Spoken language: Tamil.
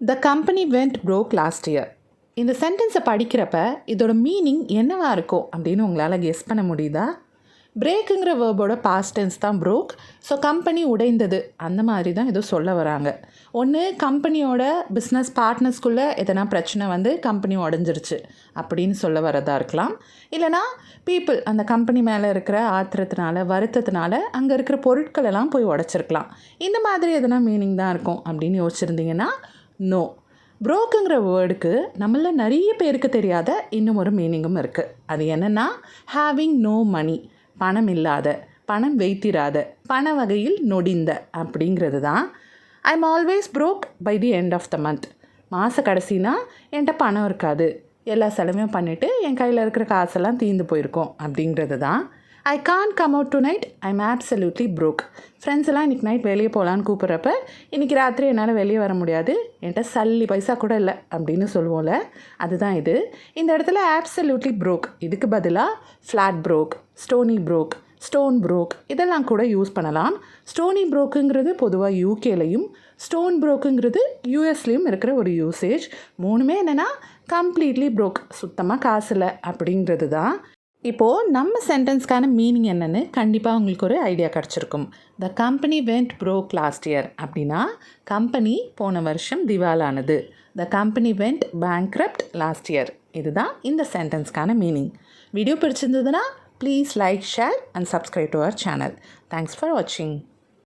த company went broke last year. இந்த சென்டென்ஸை படிக்கிறப்ப இதோட மீனிங் என்னவாக இருக்கும் அப்படின்னு உங்களால் கெஸ் பண்ண முடியுதா? பிரேக்குங்கிற வேர்போட பாஸ்ட் டென்ஸ் தான் ப்ரோக். ஸோ கம்பெனி உடைந்தது அந்த மாதிரி தான் ஏதோ சொல்ல வராங்க. ஒன்று கம்பெனியோட பிஸ்னஸ் பார்ட்னர்ஸ்குள்ளே எதனா பிரச்சனை வந்து கம்பெனி உடஞ்சிருச்சு அப்படின்னு சொல்ல வரதா இருக்கலாம். இல்லைனா பீப்புள் அந்த கம்பெனி மேலே இருக்கிற ஆத்திரத்தினால வருத்தத்தினால அங்கே இருக்கிற பொருட்களெல்லாம் போய் உடச்சிருக்கலாம். இந்த மாதிரி எதனா மீனிங் தான் இருக்கும் அப்படின்னு யோசிச்சிருந்தீங்கன்னா நோ. ப்ரோக்குங்கிற வேர்டுக்கு நம்மள நிறைய பேருக்கு தெரியாத இன்னும் ஒரு மீனிங்கும் இருக்குது. அது என்னென்னா ஹேவிங் நோ மணி, பணம் இல்லாத, பணம் வைத்திராத, பண வகையில் நொடிந்த அப்படிங்கிறது தான். I am always broke by the end of the month. மாத கடைசினா என்கிட்ட பணம் இருக்காது, எல்லா செலவையும் பண்ணிவிட்டு என் கையில் இருக்கிற காசெல்லாம் தீர்ந்து போயிருக்கோம் அப்படிங்கிறது தான். I can't come out tonight, I am absolutely broke. Friends எல்லாம் இன்றைக்கி நைட் வெளியே போகலான்னு கூப்பிட்றப்ப இன்றைக்கி ராத்திரி என்னால் வெளியே வர முடியாது, என்கிட்ட சல்லி பைசா கூட இல்லை அப்படின்னு சொல்லுவோம்ல, அதுதான் இது. இந்த இடத்துல ஆப்சல்யூட்லி ப்ரோக் இதுக்கு பதிலாக flat broke, stony broke, stone broke இதெல்லாம் கூட யூஸ் பண்ணலாம். ஸ்டோனி ப்ரோக்குங்கிறது பொதுவாக யூகேலையும், ஸ்டோன் ப்ரோக்குங்கிறது யூஎஸ்லேயும் இருக்கிற ஒரு யூசேஜ். மூணுமே என்னென்னா கம்ப்ளீட்லி ப்ரோக், சுத்தமாக காசு இல்லை அப்படிங்கிறது தான். இப்போது நம்ம சென்டென்ஸ்க்கான மீனிங் என்னென்னு கண்டிப்பாக உங்களுக்கு ஒரு ஐடியா கிடச்சிருக்கும். The company went broke last year அப்படின்னா கம்பெனி போன வருஷம் திவாலானது. The company went bankrupt last year, இதுதான் இந்த சென்டென்ஸ்க்கான மீனிங். வீடியோ பிடிச்சிருந்ததுன்னா please like, share and subscribe to our channel. Thanks for வாட்சிங்.